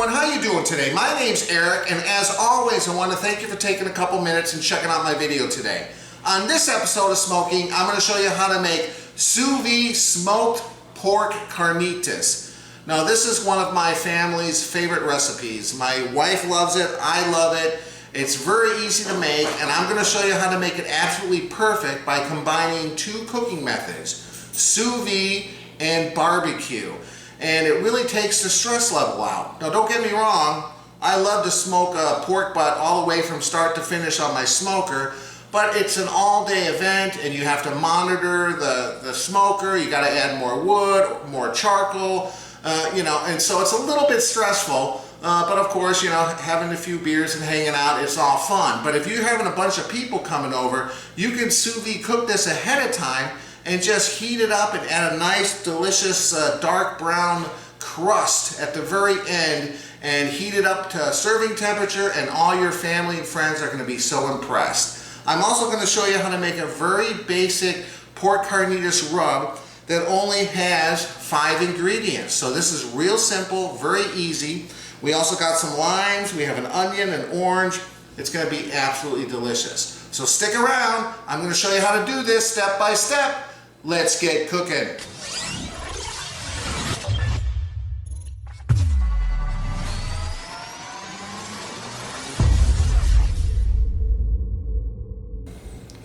everyone, how you doing today? My name's Eric, and as always, I want to thank you for taking a couple minutes and checking out my video today. On this episode of Smo'King, I'm going to show you how to make sous vide smoked pork carnitas. Now, this is one of my family's favorite recipes. My wife loves it, I love it. It's very easy to make, and I'm going to show you how to make it absolutely perfect by combining two cooking methods, sous vide and barbecue. And it really takes the stress level out. Now, don't get me wrong, I love to smoke a pork butt all the way from start to finish on my smoker, but it's an all-day event and you have to monitor the smoker. You got to add more wood, more charcoal, and so it's a little bit stressful. But of course, having a few beers and hanging out, it's all fun. But if you're having a bunch of people coming over, you can sous vide cook this ahead of time and just heat it up and add a nice, delicious dark brown crust at the very end and heat it up to serving temperature, and all your family and friends are going to be so impressed. I'm also going to show you how to make a very basic pork carnitas rub that only has 5 ingredients. So this is real simple, very easy. We also got some limes, we have an onion, an orange. It's going to be absolutely delicious. So stick around, I'm going to show you how to do this step by step. Let's get cooking.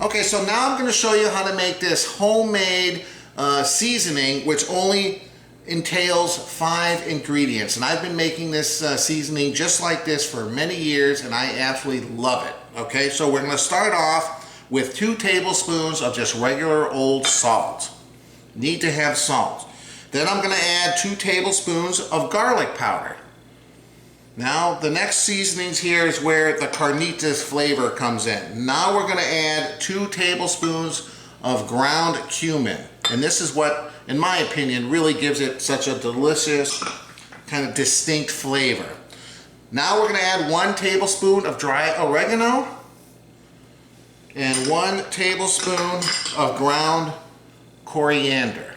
Okay, so now I'm going to show you how to make this homemade seasoning, which only entails 5 ingredients. And I've been making this seasoning just like this for many years, and I absolutely love it. Okay, so we're going to start off with 2 tablespoons of just regular old salt. Need to have salt. Then I'm going to add 2 tablespoons of garlic powder. Now the next seasonings here is where the carnitas flavor comes in. Now we're going to add 2 tablespoons of ground cumin. And this is what, in my opinion, really gives it such a delicious, kind of distinct flavor. Now we're going to add 1 tablespoon of dry oregano and 1 tablespoon of ground coriander.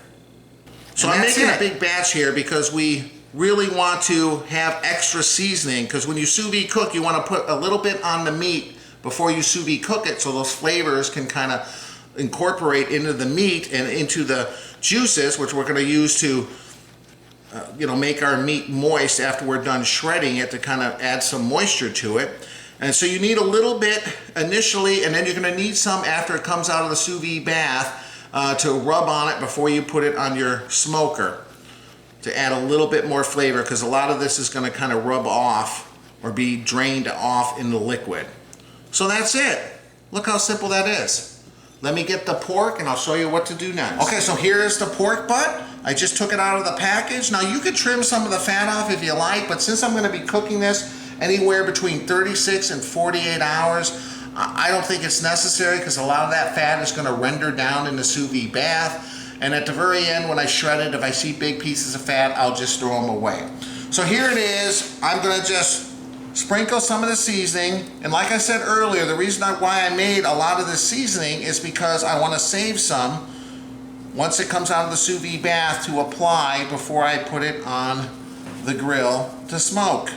So I'm making a big batch here because we really want to have extra seasoning, because when you sous vide cook, you want to put a little bit on the meat before you sous vide cook it, so those flavors can kind of incorporate into the meat and into the juices, which we're going to use to make our meat moist after we're done shredding it, to kind of add some moisture to it. And so you need a little bit initially, and then you're going to need some after it comes out of the sous vide bath to rub on it before you put it on your smoker, to add a little bit more flavor, because a lot of this is going to kind of rub off or be drained off in the liquid. So that's it. Look how simple that is. Let me get the pork and I'll show you what to do next. Okay, so here is the pork butt. I just took it out of the package. Now you could trim some of the fat off if you like, but since I'm going to be cooking this anywhere between 36 and 48 hours, I don't think it's necessary, because a lot of that fat is going to render down in the sous vide bath. And at the very end, when I shred it, if I see big pieces of fat, I'll just throw them away. So here it is. I'm going to just sprinkle some of the seasoning. And like I said earlier, the reason why I made a lot of this seasoning is because I want to save some once it comes out of the sous vide bath to apply before I put it on the grill to smoke.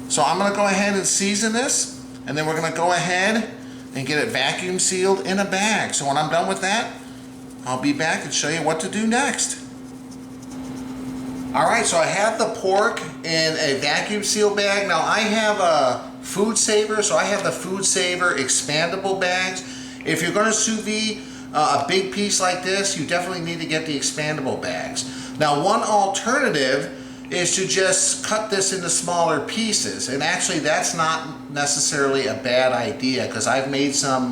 So I'm going to go ahead and season this, and then we're going to go ahead and get it vacuum sealed in a bag. So when I'm done with that, I'll be back and show you what to do next. Alright, so I have the pork in a vacuum seal bag. Now I have a Food Saver, so I have the Food Saver expandable bags. If you're going to sous vide a big piece like this, you definitely need to get the expandable bags. Now one alternative is to just cut this into smaller pieces, and actually that's not necessarily a bad idea, because I've made some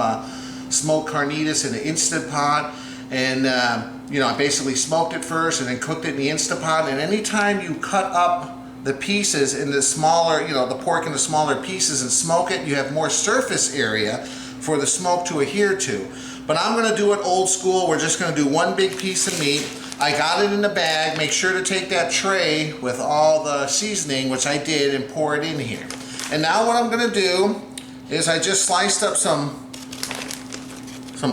smoked carnitas in an Instant Pot, and I basically smoked it first and then cooked it in the Instant Pot. And anytime you cut up the pieces into smaller, the pork into smaller pieces and smoke it, you have more surface area for the smoke to adhere to. But I'm going to do it old school. We're just going to do 1 big piece of meat. I got it in the bag. Make sure to take that tray with all the seasoning, which I did, and pour it in here. And now what I'm going to do is I just sliced up some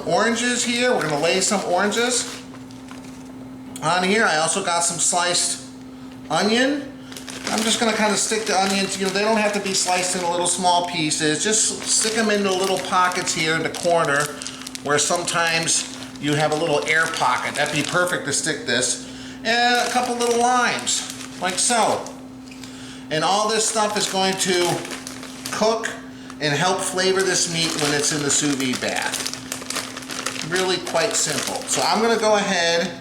oranges here. We're going to lay some oranges on here. I also got some sliced onion, I'm just gonna kind of stick the onions, you know, they don't have to be sliced into little small pieces. Just stick them into little pockets here in the corner where sometimes you have a little air pocket. That'd be perfect to stick this. And a couple little limes, like so. And all this stuff is going to cook and help flavor this meat when it's in the sous vide bath. Really quite simple. So I'm gonna go ahead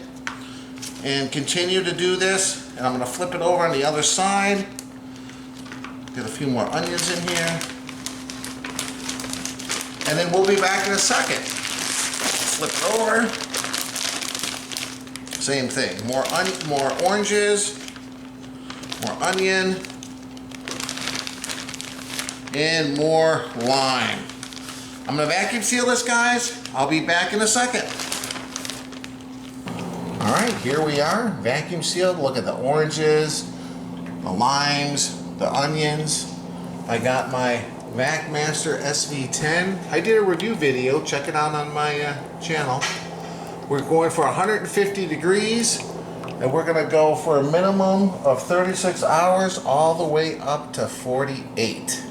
and continue to do this. And I'm going to flip it over on the other side. Get a few more onions in here. And then we'll be back in a second. Flip it over. Same thing. More oranges. More onion. And more lime. I'm going to vacuum seal this, guys. I'll be back in a second. All right, here we are, vacuum sealed. Look at the oranges, the limes, the onions. I got my VacMaster SV10. I did a review video, check it out on my channel. We're going for 150 degrees, and we're gonna go for a minimum of 36 hours, all the way up to 48.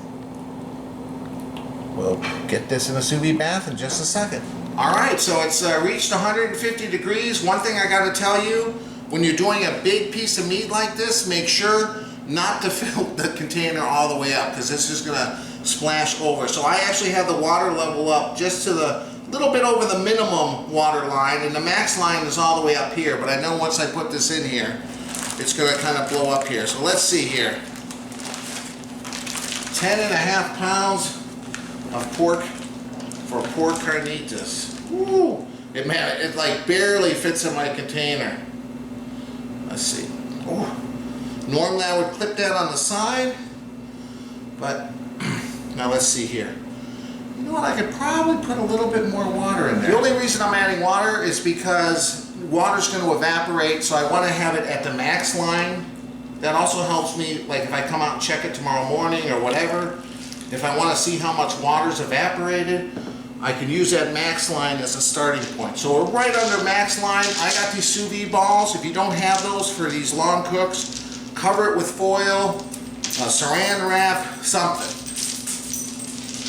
We'll get this in a sous vide bath in just a second. All right, so it's reached 150 degrees. One thing I gotta tell you, when you're doing a big piece of meat like this, make sure not to fill the container all the way up, because it's just gonna splash over. So I actually have the water level up just to the little bit over the minimum water line, and the max line is all the way up here, but I know once I put this in here, it's gonna kind of blow up here. So let's see here. 10.5 pounds of pork for pork carnitas. Woo! It like barely fits in my container. Let's see. Ooh. Normally I would clip that on the side, but now let's see here. You know what? I could probably put a little bit more water in there. The only reason I'm adding water is because water's going to evaporate, so I want to have it at the max line. That also helps me, like if I come out and check it tomorrow morning or whatever, if I want to see how much water's evaporated, I can use that max line as a starting point. So we're right under max line. I got these sous vide balls. If you don't have those for these long cooks, cover it with foil, saran wrap, something.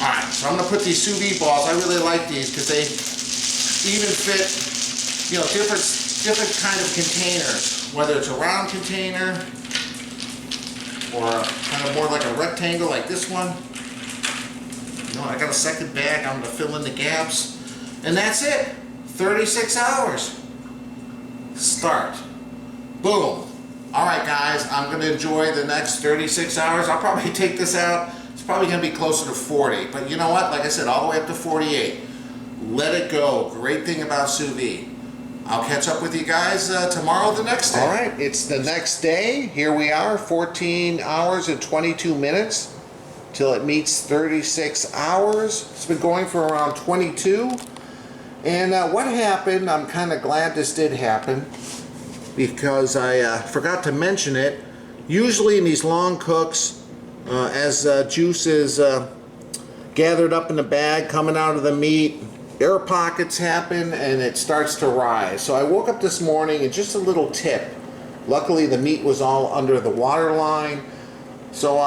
All right, so I'm gonna put these sous vide balls. I really like these because they even fit, you know, different kind of containers, whether it's a round container or kind of more like a rectangle like this one. I got a second bag. I'm going to fill in the gaps. And that's it. 36 hours. Start. Boom. All right, guys. I'm going to enjoy the next 36 hours. I'll probably take this out. It's probably going to be closer to 40. But you know what? Like I said, all the way up to 48. Let it go. Great thing about sous vide. I'll catch up with you guys tomorrow, the next day. All right. It's the next day. Here we are. 14 hours and 22 minutes. Till it meets 36 hours. It's been going for around 22. And what happened, I'm kind of glad this did happen, because I forgot to mention it. Usually in these long cooks, as juice is gathered up in the bag, coming out of the meat, air pockets happen and it starts to rise. So I woke up this morning and just a little tip. Luckily the meat was all under the water line. So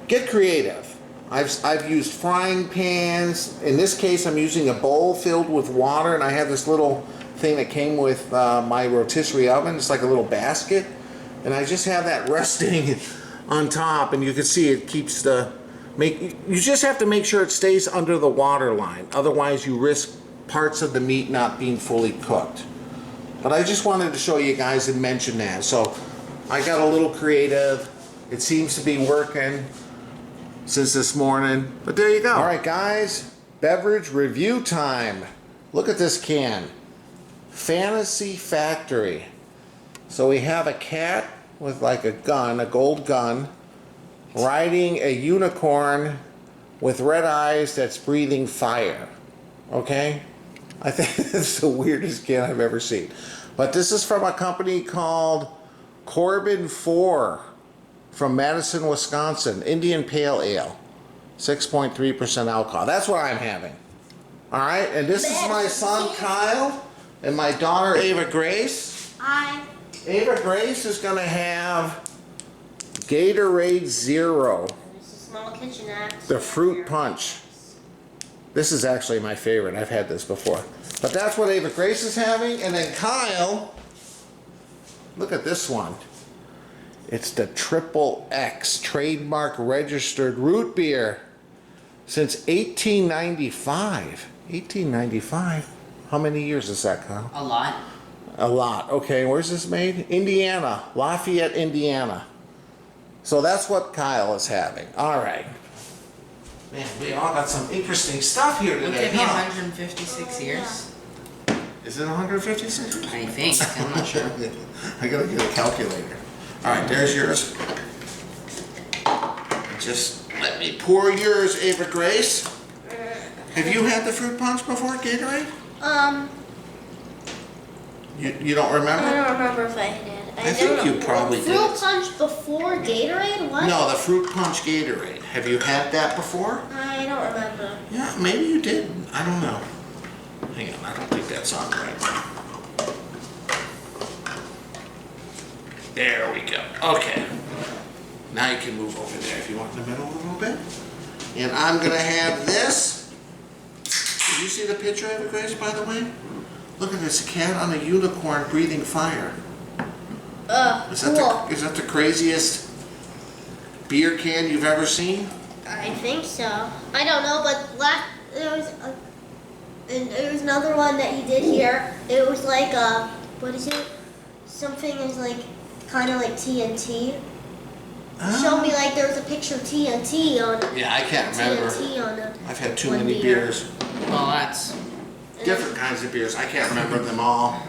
get creative. I've used frying pans. In this case, I'm using a bowl filled with water, and I have this little thing that came with my rotisserie oven. It's like a little basket, and I just have that resting on top, and you can see it keeps the you just have to make sure it stays under the water line. Otherwise, you risk parts of the meat not being fully cooked. But I just wanted to show you guys and mention that. So I got a little creative. It seems to be working since this morning, but there you go. All right, guys, beverage review time. Look at this can. Fantasy Factory. So we have a cat with like a gun, a gold gun, riding a unicorn with red eyes that's breathing fire. Okay? I think this is the weirdest can I've ever seen. But this is from a company called Corbin 4. From Madison, Wisconsin, Indian Pale Ale, 6.3% alcohol. That's what I'm having. All right, and this is my son Kyle and my daughter Ava Grace. Hi. Ava Grace is gonna have Gatorade Zero. It's a small kitchen axe. The fruit punch. This is actually my favorite. I've had this before. But that's what Ava Grace is having. And then Kyle, look at this one. It's the Triple X trademark registered root beer since 1895. 1895? How many years is that, Kyle? A lot. A lot. Okay, where's this made? Indiana. Lafayette, Indiana. So that's what Kyle is having. All right. Man, we all got some interesting stuff here Look today. at me, Huh? 156 years. Is it 156 years? I think. I'm not sure. I gotta get a calculator. All right, there's yours. Just let me pour yours, Ava Grace. Have you had the fruit punch before, Gatorade? You don't remember? I don't remember if I did. I think you probably did. Fruit punch before Gatorade? What? No, the fruit punch Gatorade. Have you had that before? I don't remember. Yeah, maybe you did. I don't know. Hang on, I don't think that's on right. There we go. Okay. Now you can move over there if you want in the middle a little bit. And I'm gonna have this. Did you see the picture of it, Grace, by the way? Look at this, a cat on a unicorn breathing fire. Is that the craziest beer can you've ever seen? I think so. I don't know, but there was another one that he did here. It was like what is it? Something is like kind of like TNT. Showed me like there was a picture of TNT on it. Yeah, I can't remember. TNT on it. I've had too many beers. Well, that's... Different kinds of beers. I can't remember them all.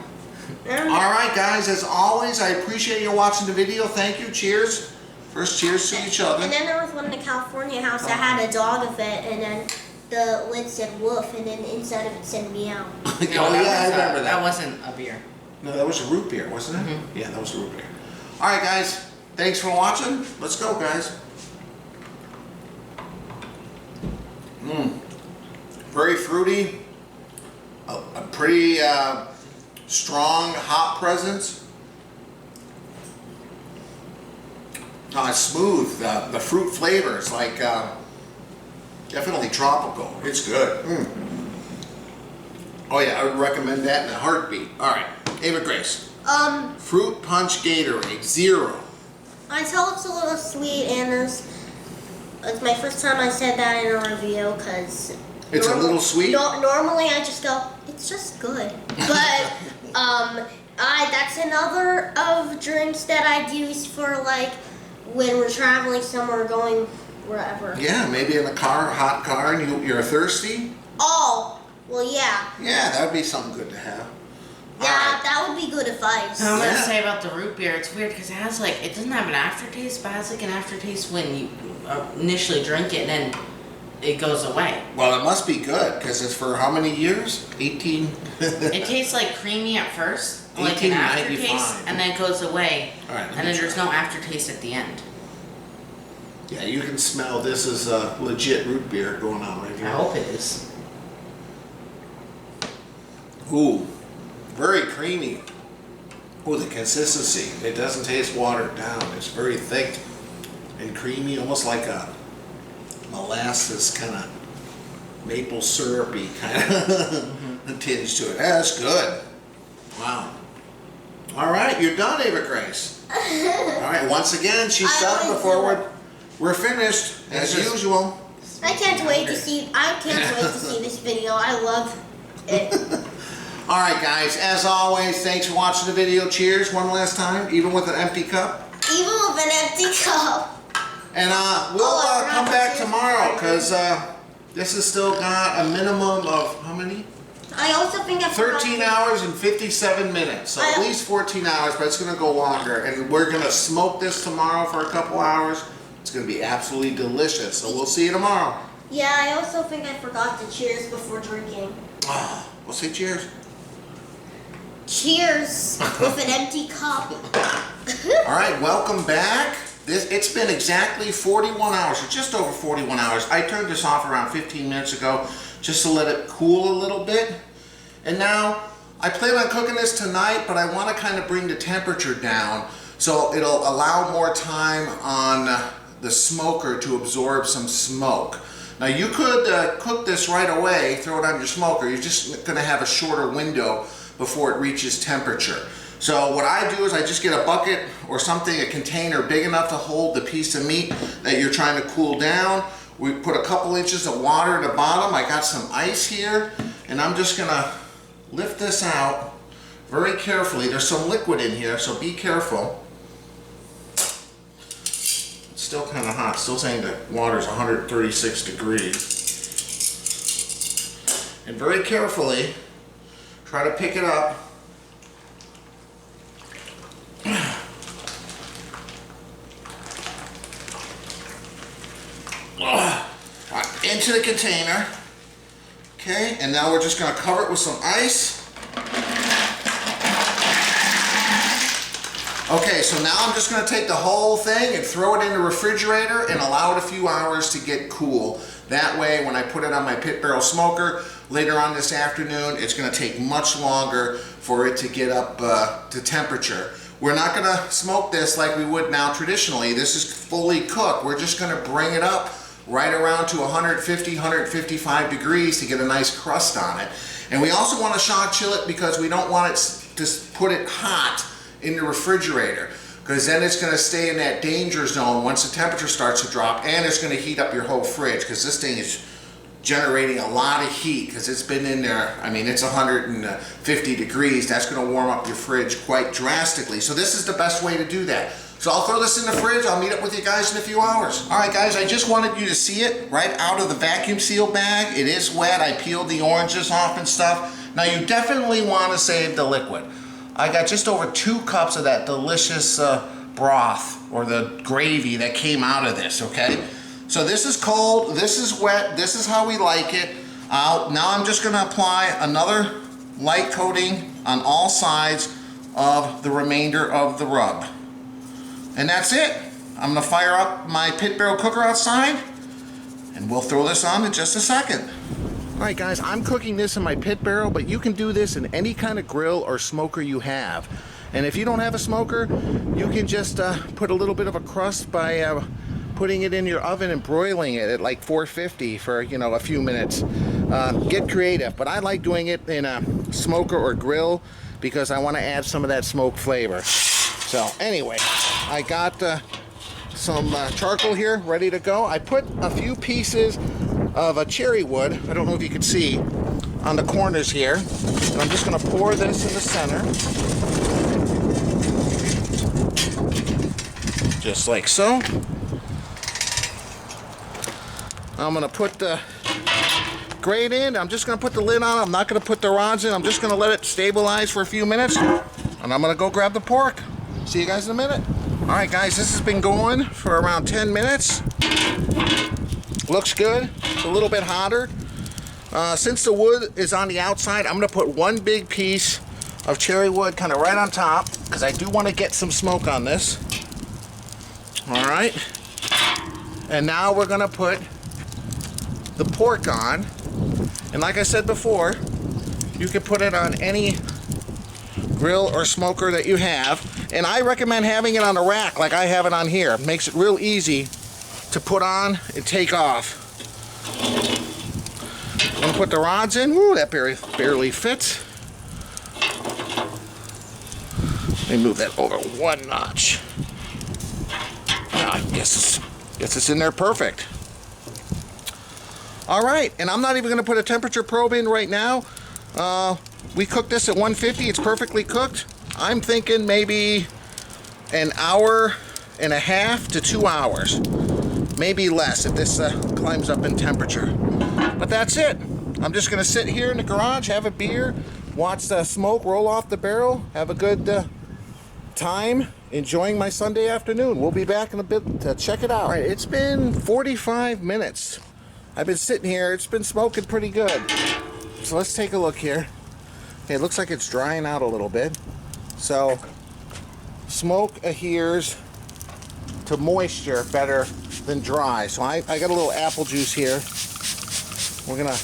Alright guys, as always, I appreciate you watching the video. Thank you. Cheers. First cheers to each other. And then there was one in the California house that had a dog of it, and then the lid said woof, and then inside of it said meow. Oh yeah, I remember that. That wasn't a beer. No, that was a root beer, wasn't it? Yeah, that was a root beer. Alright guys, thanks for watching. Let's go guys. Very fruity. A pretty strong hop presence. It's smooth. The fruit flavors, like definitely tropical. It's good. Oh yeah, I would recommend that in a heartbeat. All right, Ava Grace. Fruit punch Gatorade Zero. I tell it's a little sweet, and it's my first time I said that in a review because it's a little sweet. Normally I just go, it's just good, but that's another of drinks that I'd use for like when we're traveling somewhere, going wherever. Yeah, maybe in a car, hot car, and you're thirsty. Oh, well, yeah. Yeah, that would be something good to have. Yeah, that would be good advice. I'm gonna say about the root beer, it's weird because it has like, it doesn't have an aftertaste, but it has like an aftertaste when you initially drink it and then it goes away. Well, it must be good because it's for how many years? 18. It tastes like creamy at first, like an aftertaste, and then it goes away, and then there's no aftertaste at the end. Yeah, you can smell this is a legit root beer going on right here. I hope it is. Ooh, very creamy. Ooh, the consistency. It doesn't taste watered down. It's very thick and creamy, almost like a molasses kind of maple syrupy kind of tinge to it. That's good. Wow. All right, you're done, Ava Grace. All right, once again, she's done before we're finished as usual. I can't wait to see this video. I love it. All right, guys, as always, thanks for watching the video. Cheers one last time, even with an empty cup. Even with an empty cup. And we'll come back tomorrow because this has still got a minimum of how many? I also think I 13 hours and 57 minutes. So at least 14 hours, but it's going to go longer. And we're going to smoke this tomorrow for a couple hours. It's going to be absolutely delicious. So we'll see you tomorrow. Yeah, I also think I forgot to cheers before drinking. We'll say cheers. Cheers with an empty cup. All right, welcome back. It's been exactly 41 hours, or just over 41 hours. I turned this off around 15 minutes ago just to let it cool a little bit. And now, I plan on cooking this tonight, but I want to kind of bring the temperature down. So it'll allow more time on the smoker to absorb some smoke. Now you could cook this right away, throw it on your smoker. You're just gonna have a shorter window before it reaches temperature. So what I do is I just get a bucket or something, a container big enough to hold the piece of meat that you're trying to cool down. We put a couple inches of water at the bottom. I got some ice here, and I'm just gonna lift this out very carefully. There's some liquid in here, so be careful. It's still kind of hot, still saying that water's 136 degrees. And very carefully, try to pick it up. Into the container. Okay, and now we're just going to cover it with some ice. Okay, so now I'm just going to take the whole thing and throw it in the refrigerator and allow it a few hours to get cool. That way, when I put it on my pit barrel smoker later on this afternoon, it's going to take much longer for it to get up to temperature. We're not going to smoke this like we would now traditionally. This is fully cooked. We're just going to bring it up right around to 150, 155 degrees to get a nice crust on it. And we also want to shock chill it because we don't want it to put it hot in the refrigerator, because then it's going to stay in that danger zone once the temperature starts to drop, and it's going to heat up your whole fridge, because this thing is generating a lot of heat because it's been in there. I mean, it's 150 degrees. That's going to warm up your fridge quite drastically. So this is the best way to do that. So I'll throw this in the fridge. I'll meet up with you guys in a few hours. All right, guys, I just wanted you to see it right out of the vacuum seal bag. It is wet. I peeled the oranges off and stuff. Now, you definitely want to save the liquid. I got just over 2 cups of that delicious broth or the gravy that came out of this, okay? So this is cold, this is wet, this is how we like it. Now I'm just going to apply another light coating on all sides of the remainder of the rub. And that's it. I'm going to fire up my pit barrel cooker outside, and we'll throw this on in just a second. Alright guys, I'm cooking this in my pit barrel, but you can do this in any kind of grill or smoker you have. And if you don't have a smoker, you can just put a little bit of a crust by putting it in your oven and broiling it at like 450 for, you know, a few minutes. Get creative, but I like doing it in a smoker or grill because I want to add some of that smoke flavor. So anyway, I got some charcoal here ready to go. I put a few pieces of a cherry wood, I don't know if you can see, on the corners here. And I'm just going to pour this in the center. Just like so. I'm going to put the grate in. I'm just going to put the lid on. I'm not going to put the rods in. I'm just going to let it stabilize for a few minutes. And I'm going to go grab the pork. See you guys in a minute. Alright guys, this has been going for around 10 minutes. Looks good. It's a little bit hotter. Since the wood is on the outside, I'm going to put one big piece of cherry wood kind of right on top, because I do want to get some smoke on this. Alright. And now we're going to put the pork on. And like I said before, you can put it on any grill or smoker that you have. And I recommend having it on a rack like I have it on here. It makes it real easy to put on and take off. I'm going to put the rods in. Woo, that barely fits. Let me move that over one notch. I guess it's in there perfect. Alright, and I'm not even going to put a temperature probe in right now. We cooked this at 150. It's perfectly cooked. I'm thinking maybe an hour and a half to 2 hours. Maybe less if this climbs up in temperature. But that's it. I'm just going to sit here in the garage, have a beer, watch the smoke roll off the barrel, have a good time enjoying my Sunday afternoon. We'll be back in a bit to check it out. All right, it's been 45 minutes. I've been sitting here. It's been smoking pretty good. So let's take a look here. Okay, it looks like it's drying out a little bit. So smoke adheres to moisture better than dry. So I got a little apple juice here. We're gonna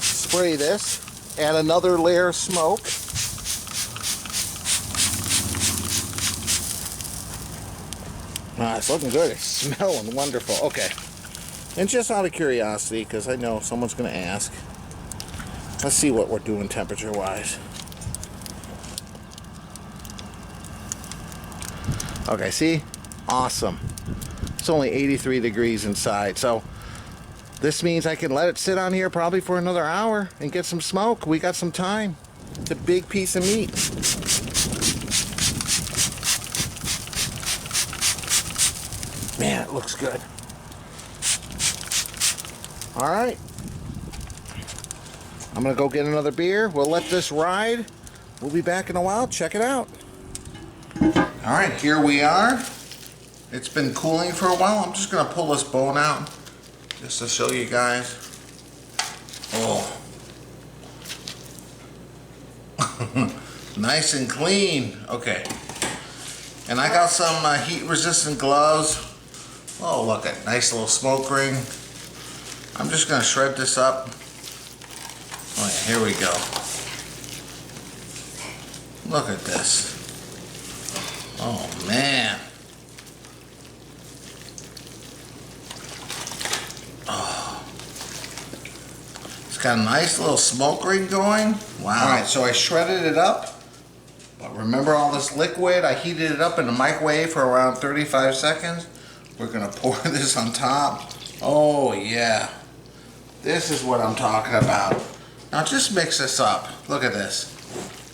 spray this, add another layer of smoke. It's looking good. It's smelling wonderful. Okay. And just out of curiosity, because I know someone's going to ask, let's see what we're doing temperature-wise. Okay, see? Awesome. It's only 83 degrees inside, so this means I can let it sit on here probably for another hour and get some smoke. We got some time. It's a big piece of meat. Man, it looks good. All right. I'm gonna go get another beer. We'll let this ride. We'll be back in a while. Check it out. All right, here we are. It's been cooling for a while. I'm just gonna pull this bone out just to show you guys. Oh. Nice and clean. Okay. And I got some heat resistant gloves. Oh, look at nice little smoke ring. I'm just gonna shred this up. Oh yeah, here we go. Look at this. Oh man. Oh. It's got a nice little smoke ring going. Wow. Alright, so I shredded it up. But remember all this liquid? I heated it up in the microwave for around 35 seconds. We're gonna pour this on top. Oh yeah. This is what I'm talking about. Now just mix this up. Look at this.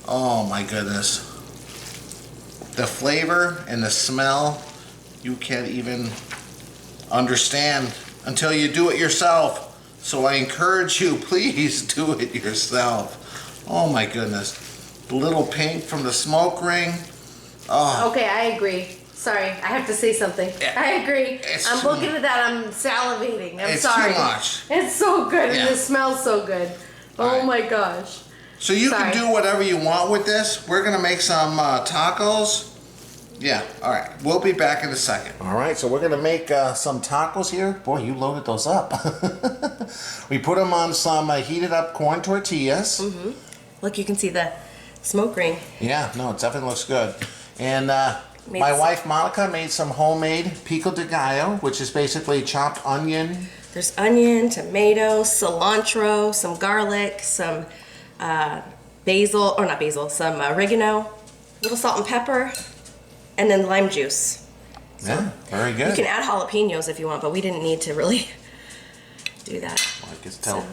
Oh my goodness. The flavor and the smell, you can't even understand until you do it yourself. So I encourage you, please do it yourself. Oh my goodness. The little pink from the smoke ring. Oh. Okay, I agree. Sorry, I have to say something. I agree. I'm looking at that, I'm salivating. I'm sorry. It's too much. It's so good Yeah. and it smells so good. Oh my gosh. So you can do whatever you want with this. We're gonna make some tacos. Yeah, all right. We'll be back in a second. All right, so we're gonna make some tacos here. Boy, you loaded those up. We put them on some heated up corn tortillas. Mm-hmm. Look, you can see the smoke ring. Yeah, no, it definitely looks good. And my wife Monica made some homemade pico de gallo, which is basically chopped onion. There's onion, tomato, cilantro, some garlic, some basil, or not basil, some oregano, a little salt and pepper, and then lime juice. So yeah, very good. You can add jalapenos if you want, but we didn't need to really do that. Well, I can tell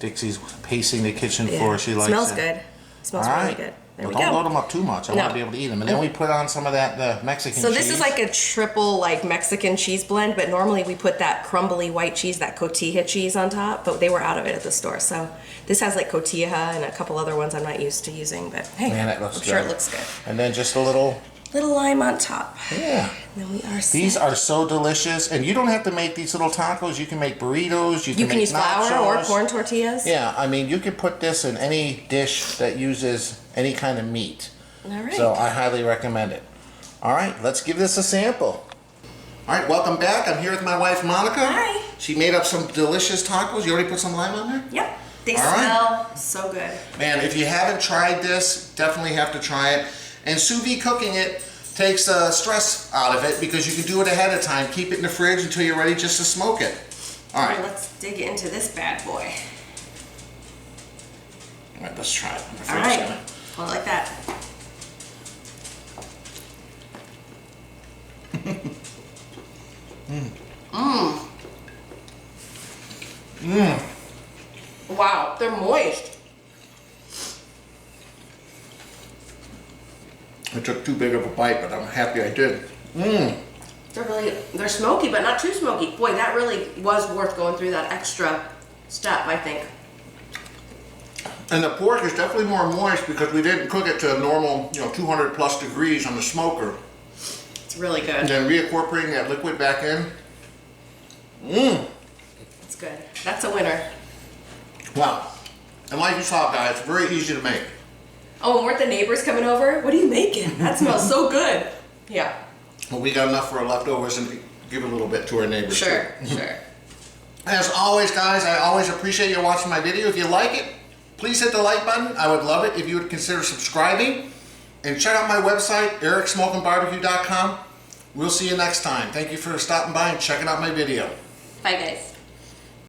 Dixie's pacing the kitchen floor. She likes smells it. good. Smells All really right. good. There Well, we don't go. load them up too much. I want to be able to eat them. And then we put on some of the Mexican So cheese. this is like a triple Mexican cheese blend, but normally we put that crumbly white cheese, that cotija cheese on top, but they were out of it at the store. So this has like cotija and a couple other ones I'm not used to using, but hey, Man, it looks I'm sure good. it looks good. And then just a little lime on top. Yeah. And then we are set. These are so delicious. And you don't have to make these little tacos. You can make burritos. You can make use flour or nachos. corn tortillas. Yeah, I mean, you can put this in any dish that uses any kind of meat. All right. So I highly recommend it. All right, let's give this a sample. All right, welcome back. I'm here with my wife, Monica. Hi. She made up some delicious tacos. You already put some lime on there? Yep. They All right. smell so good. Man, if you haven't tried this, definitely have to try it. And sous vide cooking it takes stress out of it because you can do it ahead of time. Keep it in the fridge until you're ready just to smoke it. All right. Let's dig into this bad boy. All right, let's try it. All right. Well, like that. Wow, they're moist. I took too big of a bite, but I'm happy I did. They're smoky, but not too smoky. Boy, that really was worth going through that extra step, I think. And the pork is definitely more moist because we didn't cook it to a normal, 200 plus degrees on the smoker. It's really good. And then reincorporating that liquid back in. It's good. That's a winner. Wow. And like you saw, guys, very easy to make. Oh, and weren't the neighbors coming over? What are you making? That smells so good. Yeah. Well, we got enough for our leftovers and give a little bit to our neighbors. Sure, too. sure. As always, guys, I always appreciate you watching my video. If you like it, please hit the like button. I would love it if you would consider subscribing. And check out my website, ericsmokingbbq.com. We'll see you next time. Thank you for stopping by and checking out my video. Bye, guys.